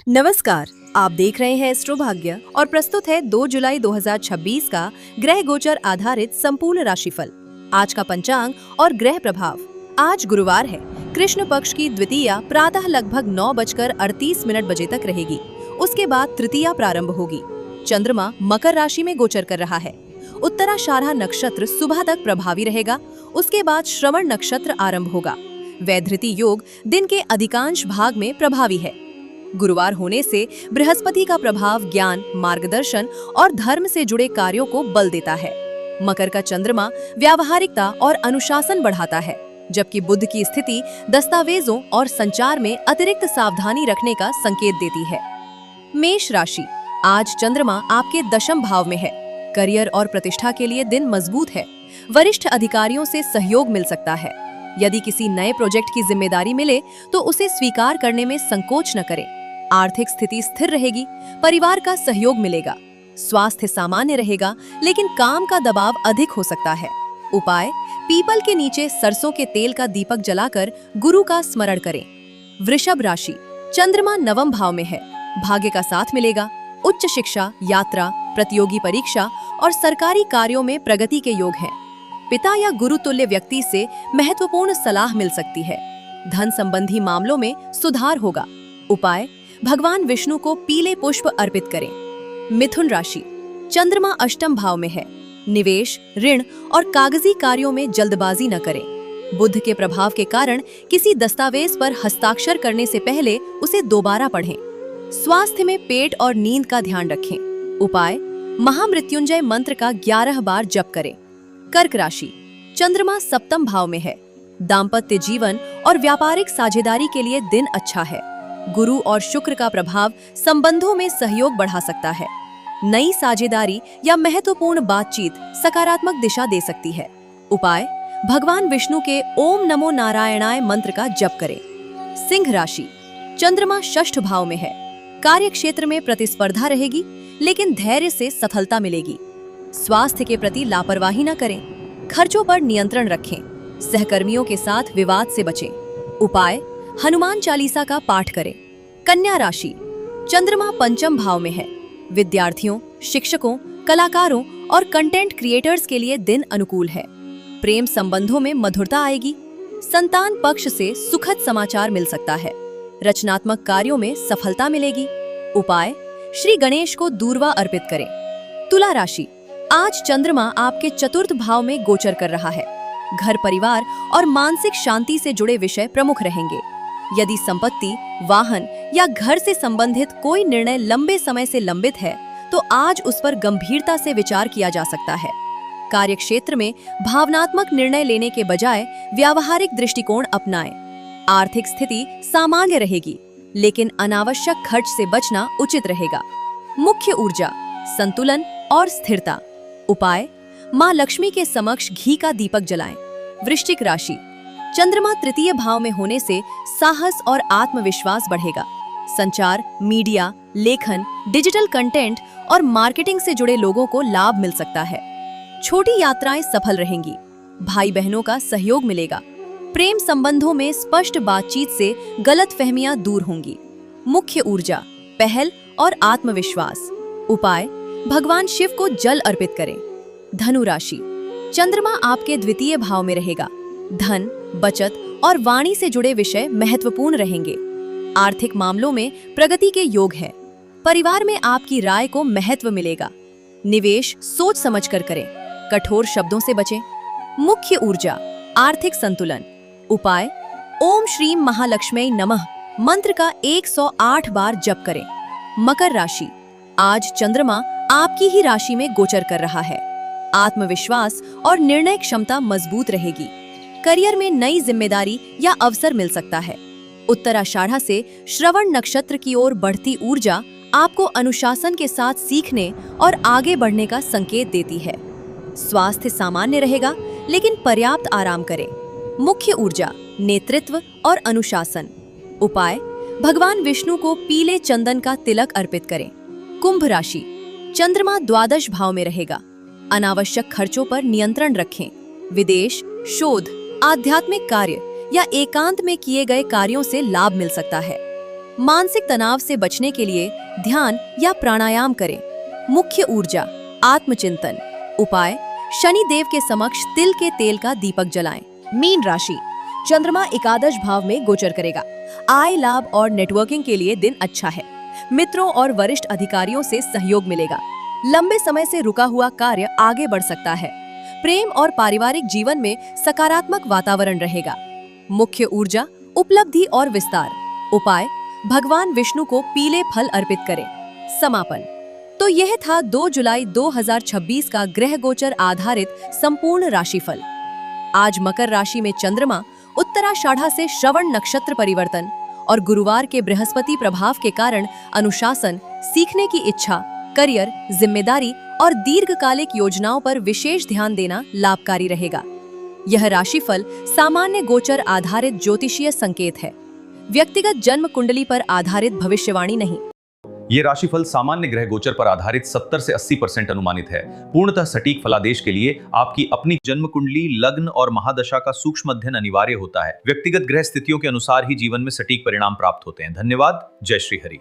नमस्कार, आप देख रहे हैं एस्ट्रो भाग्य और प्रस्तुत है 2 जुलाई 2026 का ग्रह गोचर आधारित संपूर्ण राशिफल। आज का पंचांग और ग्रह प्रभाव। आज गुरुवार है। कृष्ण पक्ष की द्वितीया प्रातः लगभग 9:38 बजे तक रहेगी। उसके बाद तृतीया प्रारंभ होगी। चंद्रमा मकर राशि में गोचर कर रहा है। उत्तराषाढ़ा नक्षत्र सुबह तक प्रभावी रहेगा। उसके बाद श्रवण नक्षत्र आरंभ होगा। वैधृति योग दिन के अधिकांश भाग में प्रभावी है। गुरुवार होने से बृहस्पति का प्रभाव ज्ञान, मार्गदर्शन और धर्म से जुड़े कार्यों को बल देता है। मकर का चंद्रमा व्यावहारिकता और अनुशासन बढ़ाता है, जबकि बुध की स्थिति दस्तावेजों और संचार में अतिरिक्त सावधानी रखने का संकेत देती है। मेष राशि। आज चंद्रमा आपके दशम भाव में है। करियर और प्रतिष्ठा के लिए दिन मजबूत है। वरिष्ठ अधिकारियों से सहयोग मिल सकता है। यदि किसी नए प्रोजेक्ट की जिम्मेदारी मिले तो उसे स्वीकार करने में संकोच न करें। आर्थिक स्थिति स्थिर रहेगी। परिवार का सहयोग मिलेगा। स्वास्थ्य सामान्य रहेगा, लेकिन काम का दबाव अधिक हो सकता है। उपाय: पीपल के नीचे सरसों के तेल का दीपक जलाकर गुरु का स्मरण करें। वृषभ राशि। चंद्रमा नवम भाव में है। भाग्य का साथ मिलेगा। उच्च शिक्षा, यात्रा, प्रतियोगी परीक्षा और सरकारी कार्यों में प्रगति के योग हैं। पिता या गुरु तुल्य व्यक्ति से महत्वपूर्ण सलाह मिल सकती है। धन संबंधी मामलों में सुधार होगा। उपाय: भगवान विष्णु को पीले पुष्प अर्पित करें। मिथुन राशि। चंद्रमा अष्टम भाव में है। निवेश, ऋण और कागजी कार्यों में जल्दबाजी न करें। बुध के प्रभाव के कारण किसी दस्तावेज पर हस्ताक्षर करने से पहले उसे दोबारा पढ़ें। स्वास्थ्य में पेट और नींद का ध्यान रखें। उपाय: महामृत्युंजय मंत्र का 11 बार जप करें। कर्क राशि। चंद्रमा सप्तम भाव में है। दाम्पत्य जीवन और व्यापारिक साझेदारी के लिए दिन अच्छा है। गुरु और शुक्र का प्रभाव संबंधों में सहयोग बढ़ा सकता है। नई साझेदारी या महत्वपूर्ण बातचीत सकारात्मक दिशा दे सकती है। उपाय: भगवान विष्णु के ओम नमो नारायणाय मंत्र का जप करें। सिंह राशि। चंद्रमा षष्ठ भाव में है। कार्य क्षेत्र में प्रतिस्पर्धा रहेगी, लेकिन धैर्य से सफलता मिलेगी। स्वास्थ्य के प्रति लापरवाही न करें। खर्चों पर नियंत्रण रखें। सहकर्मियों के साथ विवाद से बचें। उपाय: हनुमान चालीसा का पाठ करें। कन्या राशि। चंद्रमा पंचम भाव में है। विद्यार्थियों, शिक्षकों, कलाकारों और कंटेंट क्रिएटर्स के लिए दिन अनुकूल है। प्रेम संबंधों में मधुरता आएगी। संतान पक्ष से सुखद समाचार मिल सकता है। रचनात्मक कार्यों में सफलता मिलेगी। उपाय: श्री गणेश को दूर्वा अर्पित करें। तुला राशि। आज चंद्रमा आपके चतुर्थ भाव में गोचर कर रहा है। घर, परिवार और मानसिक शांति से जुड़े विषय प्रमुख रहेंगे। यदि संपत्ति, वाहन या घर से संबंधित कोई निर्णय लंबे समय से लंबित है, तो आज उस पर गंभीरता से विचार किया जा सकता है। कार्य क्षेत्र में भावनात्मक निर्णय लेने के बजाय व्यावहारिक दृष्टिकोण अपनाएं। आर्थिक स्थिति सामान्य रहेगी, लेकिन अनावश्यक खर्च से बचना उचित रहेगा। मुख्य ऊर्जा: संतुलन और स्थिरता। उपाय: मां लक्ष्मी के समक्ष घी का दीपक जलाएं। वृश्चिक राशि। चंद्रमा तृतीय भाव में होने से साहस और आत्मविश्वास बढ़ेगा। संचार, मीडिया, लेखन, डिजिटल कंटेंट और मार्केटिंग से जुड़े लोगों को लाभ मिल सकता है। छोटी यात्राएं सफल रहेंगी। भाई बहनों का सहयोग मिलेगा। प्रेम संबंधों में स्पष्ट बातचीत से गलतफहमियां दूर होंगी। मुख्य ऊर्जा: पहल और आत्मविश्वास। उपाय: भगवान शिव को जल अर्पित करें। धनु राशि। चंद्रमा आपके द्वितीय भाव में रहेगा। धन, बचत और वाणी से जुड़े विषय महत्वपूर्ण रहेंगे। आर्थिक मामलों में प्रगति के योग है। परिवार में आपकी राय को महत्व मिलेगा। निवेश सोच समझकर करें। कठोर शब्दों से बचें। मुख्य ऊर्जा: आर्थिक संतुलन। उपाय: ओम श्रीम महालक्ष्मी नमः मंत्र का 108 बार जप करें। मकर राशि। आज चंद्रमा आपकी ही राशि में गोचर कर रहा है। आत्मविश्वास और निर्णय क्षमता मजबूत रहेगी। करियर में नई जिम्मेदारी या अवसर मिल सकता है। उत्तराषाढ़ा से श्रवण नक्षत्र की ओर बढ़ती ऊर्जा आपको अनुशासन के साथ सीखने और आगे बढ़ने का संकेत देती है। स्वास्थ्य सामान्य रहेगा, लेकिन पर्याप्त आराम करें। मुख्य ऊर्जा: नेतृत्व और अनुशासन। उपाय: भगवान विष्णु को पीले चंदन का तिलक अर्पित करें। कुंभ राशि। चंद्रमा द्वादश भाव में रहेगा। अनावश्यक खर्चों पर नियंत्रण रखें। विदेश, शोध, आध्यात्मिक कार्य या एकांत में किए गए कार्यों से लाभ मिल सकता है। मानसिक तनाव से बचने के लिए ध्यान या प्राणायाम करें। मुख्य ऊर्जा, आत्मचिंतन। उपाय, शनि देव के समक्ष तिल के तेल का दीपक जलाएं। मीन राशि, चंद्रमा एकादश भाव में गोचर करेगा। आय, लाभ और नेटवर्किंग के लिए दिन अच्छा है। मित्रों और वरिष्ठ अधिकारियों से सहयोग मिलेगा। लंबे समय से रुका हुआ कार्य आगे बढ़ सकता है। प्रेम और पारिवारिक जीवन में सकारात्मक वातावरण रहेगा। मुख्य ऊर्जा, उपलब्धि और विस्तार। उपाय, भगवान विष्णु को पीले फल अर्पित करें। समापन। तो यह था 2 जुलाई 2026 का ग्रह गोचर आधारित संपूर्ण राशिफल। आज मकर राशि में चंद्रमा उत्तराषाढ़ा से श्रवण नक्षत्र परिवर्तन और गुरुवार के बृहस्पति प्रभाव के कारण अनुशासन, सीखने की इच्छा, करियर, जिम्मेदारी और दीर्घकालिक योजनाओं पर विशेष ध्यान देना लाभकारी रहेगा। यह राशिफल सामान्य गोचर आधारित ज्योतिषीय संकेत है, व्यक्तिगत जन्म कुंडली पर आधारित भविष्यवाणी नहीं। ये राशिफल सामान्य ग्रह गोचर पर आधारित 70 से 80% अनुमानित है। पूर्णतः सटीक फलादेश के लिए आपकी अपनी जन्म कुंडली, लग्न और महादशा का सूक्ष्म अध्ययन अनिवार्य होता है। व्यक्तिगत ग्रह स्थितियों के अनुसार ही जीवन में सटीक परिणाम प्राप्त होते हैं। धन्यवाद। जय श्री हरि।